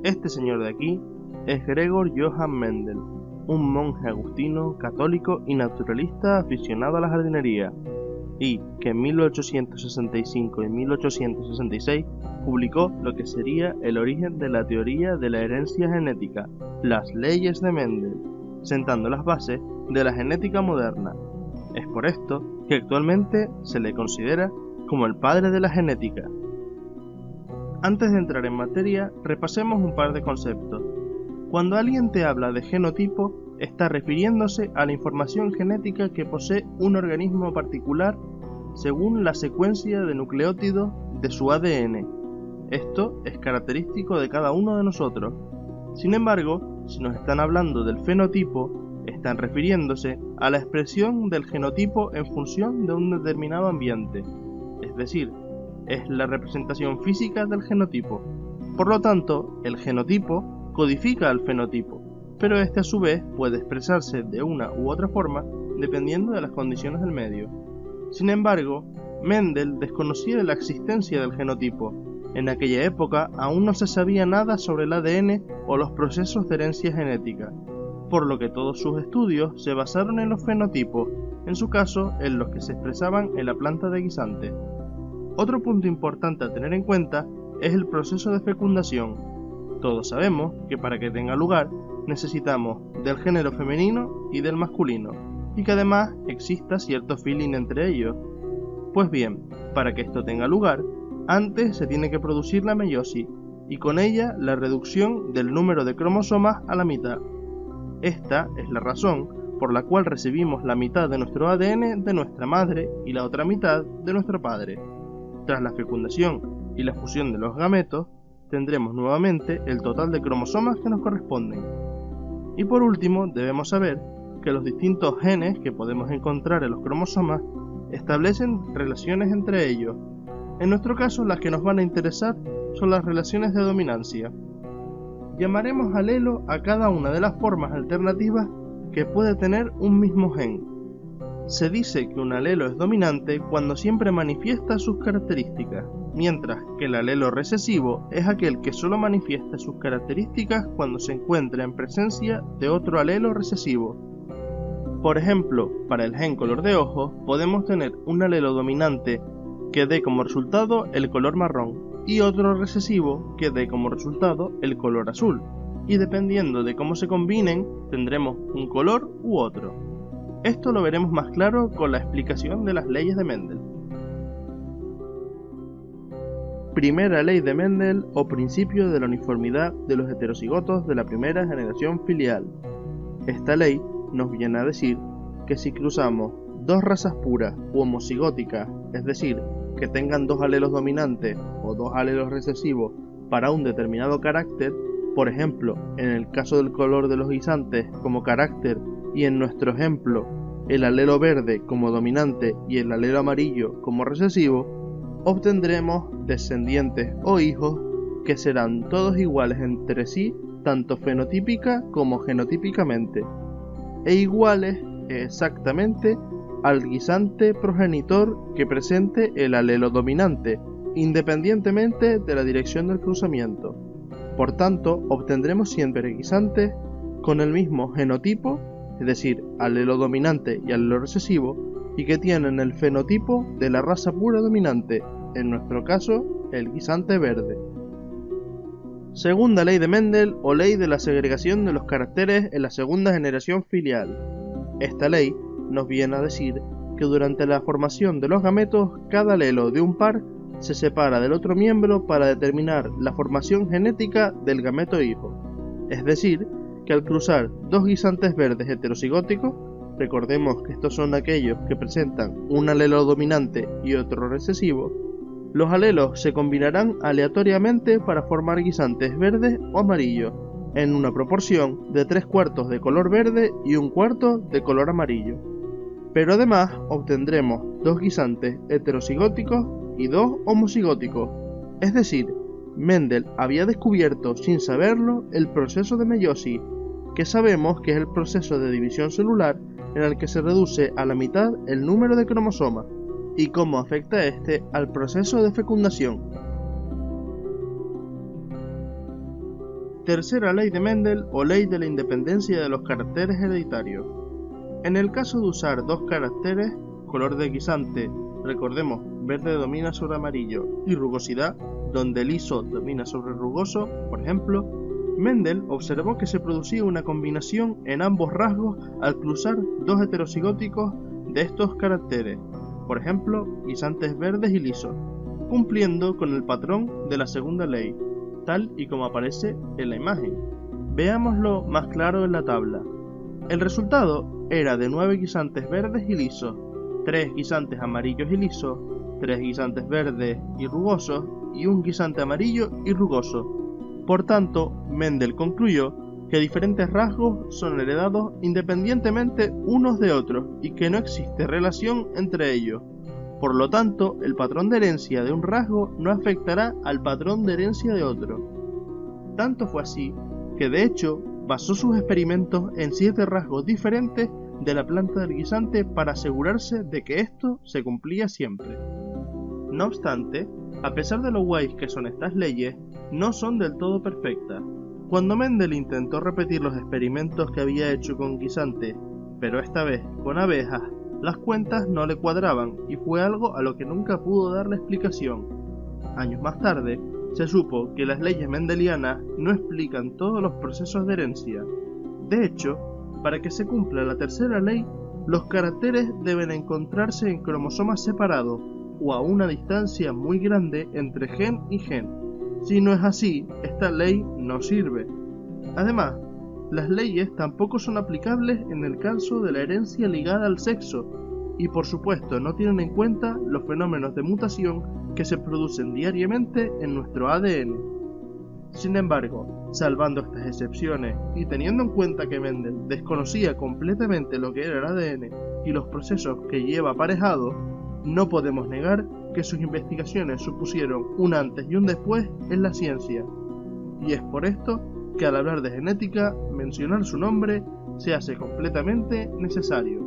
Este señor de aquí es Gregor Johann Mendel, un monje agustino, católico y naturalista aficionado a la jardinería, y que en 1865 y 1866 publicó lo que sería el origen de la teoría de la herencia genética, las leyes de Mendel, sentando las bases de la genética moderna. Es por esto que actualmente se le considera como el padre de la genética. Antes de entrar en materia, repasemos un par de conceptos. Cuando alguien te habla de genotipo, está refiriéndose a la información genética que posee un organismo particular según la secuencia de nucleótidos de su ADN. Esto es característico de cada uno de nosotros. Sin embargo, si nos están hablando del fenotipo, están refiriéndose a la expresión del genotipo en función de un determinado ambiente, es decir, es la representación física del genotipo. Por lo tanto, el genotipo codifica al fenotipo, pero este a su vez puede expresarse de una u otra forma dependiendo de las condiciones del medio. Sin embargo, Mendel desconocía la existencia del genotipo. En aquella época aún no se sabía nada sobre el ADN o los procesos de herencia genética, por lo que todos sus estudios se basaron en los fenotipos, en su caso en los que se expresaban en la planta de guisante. Otro punto importante a tener en cuenta es el proceso de fecundación. Todos sabemos que para que tenga lugar necesitamos del género femenino y del masculino, y que además exista cierto feeling entre ellos. Pues bien, para que esto tenga lugar, antes se tiene que producir la meiosis, y con ella la reducción del número de cromosomas a la mitad. Esta es la razón por la cual recibimos la mitad de nuestro ADN de nuestra madre y la otra mitad de nuestro padre. Tras la fecundación y la fusión de los gametos, tendremos nuevamente el total de cromosomas que nos corresponden. Y por último, debemos saber que los distintos genes que podemos encontrar en los cromosomas establecen relaciones entre ellos. En nuestro caso, las que nos van a interesar son las relaciones de dominancia. Llamaremos alelo a cada una de las formas alternativas que puede tener un mismo gen. Se dice que un alelo es dominante cuando siempre manifiesta sus características, mientras que el alelo recesivo es aquel que solo manifiesta sus características cuando se encuentra en presencia de otro alelo recesivo. Por ejemplo, para el gen color de ojos podemos tener un alelo dominante que dé como resultado el color marrón y otro recesivo que dé como resultado el color azul, y dependiendo de cómo se combinen tendremos un color u otro. Esto lo veremos más claro con la explicación de las leyes de Mendel. Primera ley de Mendel o principio de la uniformidad de los heterocigotos de la primera generación filial. Esta ley nos viene a decir que si cruzamos dos razas puras u homocigóticas, es decir, que tengan dos alelos dominantes o dos alelos recesivos para un determinado carácter, por ejemplo, en el caso del color de los guisantes como carácter y en nuestro ejemplo el alelo verde como dominante y el alelo amarillo como recesivo, obtendremos descendientes o hijos que serán todos iguales entre sí tanto fenotípica como genotípicamente, e iguales exactamente al guisante progenitor que presente el alelo dominante, independientemente de la dirección del cruzamiento. Por tanto, obtendremos siempre guisantes con el mismo genotipo, es decir, alelo dominante y alelo recesivo, y que tienen el fenotipo de la raza pura dominante, en nuestro caso, el guisante verde. Segunda ley de Mendel o ley de la segregación de los caracteres en la segunda generación filial. Esta ley nos viene a decir que durante la formación de los gametos, cada alelo de un par se separa del otro miembro para determinar la formación genética del gameto hijo. Es decir, que al cruzar dos guisantes verdes heterocigóticos, recordemos que estos son aquellos que presentan un alelo dominante y otro recesivo, los alelos se combinarán aleatoriamente para formar guisantes verdes o amarillos, en una proporción de 3/4 de color verde y 1/4 de color amarillo. Pero además obtendremos dos guisantes heterocigóticos y dos homocigóticos, es decir, Mendel había descubierto, sin saberlo, el proceso de meiosis, que sabemos que es el proceso de división celular en el que se reduce a la mitad el número de cromosomas, y cómo afecta este al proceso de fecundación. Tercera ley de Mendel o ley de la independencia de los caracteres hereditarios. En el caso de usar dos caracteres, color de guisante, recordemos, verde domina sobre amarillo, y rugosidad, donde liso domina sobre rugoso, por ejemplo, Mendel observó que se producía una combinación en ambos rasgos al cruzar dos heterocigóticos de estos caracteres, por ejemplo, guisantes verdes y lisos, cumpliendo con el patrón de la segunda ley, tal y como aparece en la imagen. Veámoslo más claro en la tabla. El resultado era de 9 guisantes verdes y lisos, 3 guisantes amarillos y lisos, 3 guisantes verdes y rugosos y un guisante amarillo y rugoso. Por tanto, Mendel concluyó que diferentes rasgos son heredados independientemente unos de otros y que no existe relación entre ellos. Por lo tanto, el patrón de herencia de un rasgo no afectará al patrón de herencia de otro. Tanto fue así que de hecho basó sus experimentos en 7 rasgos diferentes de la planta del guisante para asegurarse de que esto se cumplía siempre. No obstante, a pesar de lo guays que son estas leyes, no son del todo perfectas. Cuando Mendel intentó repetir los experimentos que había hecho con guisantes, pero esta vez con abejas, las cuentas no le cuadraban y fue algo a lo que nunca pudo darle explicación. Años más tarde, se supo que las leyes mendelianas no explican todos los procesos de herencia. De hecho, para que se cumpla la tercera ley, los caracteres deben encontrarse en cromosomas separados o a una distancia muy grande entre gen y gen. Si no es así, esta ley no sirve. Además, las leyes tampoco son aplicables en el caso de la herencia ligada al sexo, y por supuesto no tienen en cuenta los fenómenos de mutación que se producen diariamente en nuestro ADN. Sin embargo, salvando estas excepciones y teniendo en cuenta que Mendel desconocía completamente lo que era el ADN y los procesos que lleva aparejados, no podemos negar que sus investigaciones supusieron un antes y un después en la ciencia. Y es por esto que al hablar de genética, mencionar su nombre se hace completamente necesario.